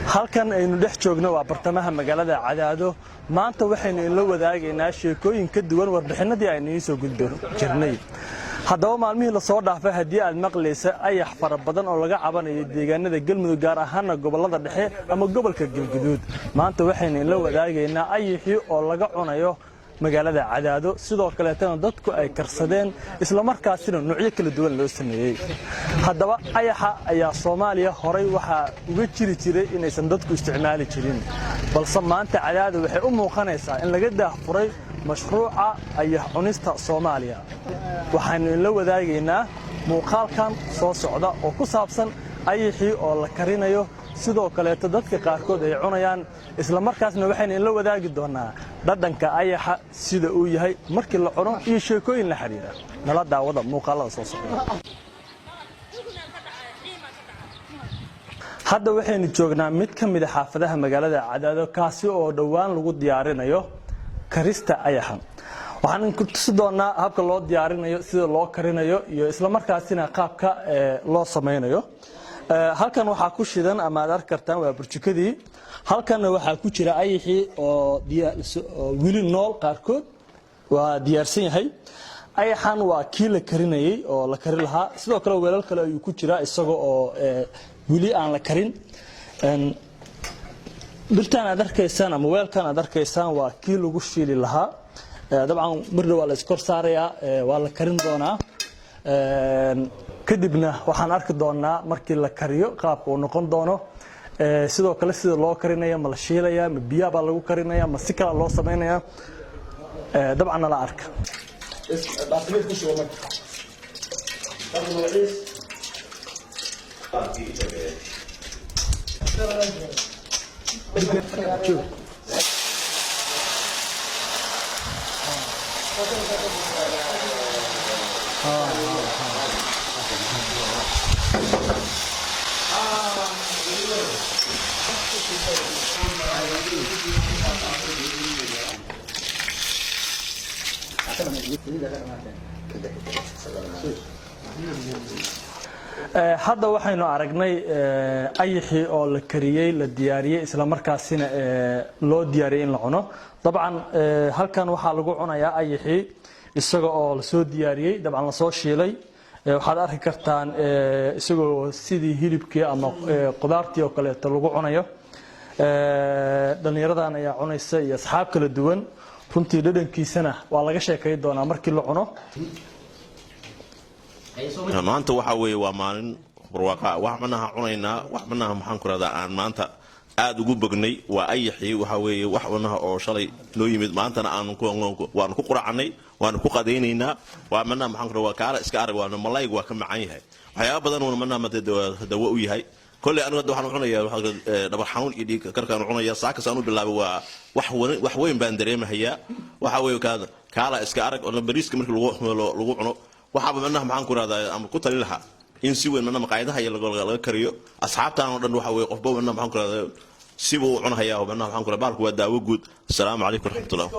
halkan aynu dhex joogno waa bartamaha magaalada Cadaado maanta waxaynu in la wadaagaynaa sheekooyin ka duwan warbixinadii aynu soo gudbin jirnay haddaba maalmihii la soo dhaafay hadii aad maqlaysa ayax fara badan oo laga cabanayo deegaanada Galmudug gaar ahaan gobolada dhexe ama gobolka Galgaduud maanta waxaynu in la wadaagaynaa ayaxii oo laga cunayo magaalada Cadaado sidoo kale tan dadku ay karsadeen isla markaasina noocyo kala duwan loo sameeyay haddaba ayaxa ayaa Soomaaliya horay waxa uga jiri jiray inaysan dadku isticmaali jirin balse maanta Cadaado waxay u muuqanaysaa in laga daahfuray mashruuca ayax cunista Soomaaliya waxaanu in la wadaagaynaa muuqaalkan soo socda oo ku saabsan ayaxii oo la karinayo sidoo kale dadka qaarkood ay cunayaan isla markaasna waxaynu in la wadaagi doonaa dhadhanka ayaxa sida uu yahay markii la cuno iyo sheekooyin la xiriira nala daawada muuqaalada soo socda hadda waxaynu joognaa mid ka mid ah xaafadaha magaalada Cadaado kaasi oo dhawaan lagu diyaarinayo karista ayaxa waxaan ku tusi doonaa habka loo diyaarinayo sida loo karinayo iyo isla markaasina qaabka loo sameeyo halkan waxa ku shidan ama aad arki kartaan waa burjukadii halkan waxa ku jira ayaxii oo wili nool qaarkood waa diyaarsan yahay ayaxan waa kii la karinayay oo la kari lahaa sidoo kale weelal kale ayuu ku jira isaga oo wili aan la karin birtaan aad arkaysaan ama weelkan aad arkaysaan waa kii lagu shiili lahaa dabcan marna waa la iskor saarayaa waa la karin doonaa kadibna waxaan arki doonaa markii la kariyo qaabka uu noqon doono sidoo kale sida loo karinayo ma la shiilaya ma biyo baa lagu karinaya ma si kale loo sameeynaya dabcan la arka hadda waxaynu aragnay ayaxii oo la kariyay la diyaariyay isla markaasina loo diyaariyay in la cuno dabcan halkan waxa lagu cunayaa ayaxii isaga oo la soo diyaariyay dabcan la soo shiilay waxaad arki kartaan isagoo sidii hilibkii ama qudaartii oo kale lagu cunayo dhalinyaradan ayaa cunaysa iyo asxaab kala duwan runtii dhadhankiisana waa laga sheekay doonaa markii la cuno maanta waxa weeye waa maalin barwaaqo wax manaha cunaynaa wax manaha maxaan ku radaa aan maanta aad ugu bognay waa ayaxii waxa weeye wax manaha oo shalay loo yimid maantana aan waan ku quraacnay waan ku qadaynaynaa waa manaha maxaan ku radaa kaala iska arag waa malayg waa ka macaan yahay waxyaabo badan oo manaha dawo u yahay كل أنا قد وحنا عنا يا دبر حنون يدي كركان عنا يا ساك سانو بالله وح وين باندري ما هي وحاول كذا كالا إسكارك ولا بريس كمرك لغو عنا وحاب منها معان كنا هذا أمر كتر لها إن سوى منها مقاعدها هي اللي كريو أصحاب تاعنا ودنا وحاول قفوا منها معان كنا سيبوا عنا هيا ومنها معان كنا بارك ودا وجود السلام عليكم ورحمة الله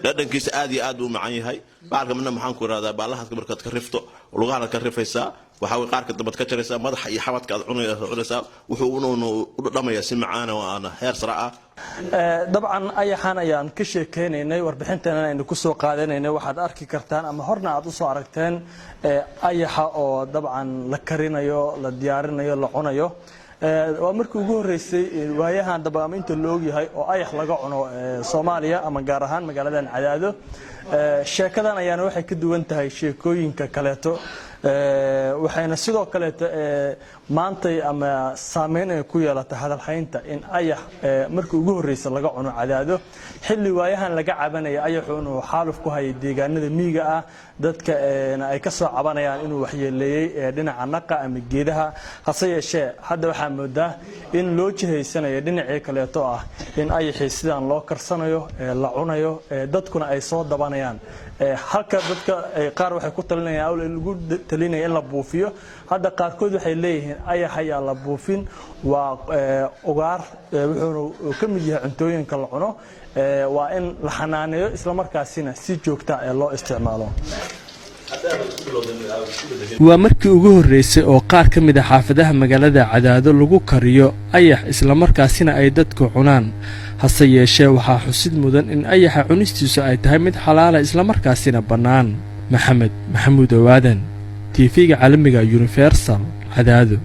لأن كيس آدي معي هاي بارك منها معان كنا هذا بالله كمرك كرفته ولغانا كرفيسا وحاول قارك دبت كجريسا مدح iyo xabadka aad cunaysaa wuxuu u dhamaya si macaan oo aan heer saraca dabcan ayaxan ayaan ka sheekeynay warbixintan aynu ku soo qaadanaynay waxaad arki kartaan ama horna aad u soo aragteen ayaxa oo dabcan la karinayo la diyaarinayo la cunayo waa markii ugu horeysay waayahan dabcan ama inta loo yahay oo ayax laga cuno Soomaaliya ama gaar ahaan magaaladan Cadaado sheekadan ayaan waxay ka duwan tahay sheekooyinka kaleeto waxayna sidoo kale maanta ama saameyn ay ku yeelatay hadal haynta in ayax markii ugu horeysay laga cuno Cadaado xilli waayahan laga cabanaya ayaxu inuu xaaluf ku hayay deegaanada miyiga ah dadka ay ka soo cabanayaan inuu waxyeeleeyay dhinaca naqa ama geedaha hase yeeshee hadda waxa moodaa in loo jihaysanayo dhinacii kaleeto ah in ayaxii sidaan loo karsanayo la cunayo dadkuna ay soo dabanayaan halka dadka qaar waxay ku talinayaan in lagu talinayo in la buufiyo hadda qaarkood waxay leeyihiin ayax ayaa la buufin waa ugaar wuxuu ka mid yahay cuntooyinka la cuno waa in la xanaaneeyo isla markaasina si joogto ah loo isticmaalo waa markii ugu horreysay oo qaar ka mid ah xaafadaha magaalada Cadaado lagu kariyo ayax isla markaasina ay dadku cunaan hase yeeshee waxaa xusid mudan in ayaxa cunistiisu ay tahay mid xalaal ah isla markaasina bannaan maxamuud owaadan TV-ga caalamiga Universal Cadaado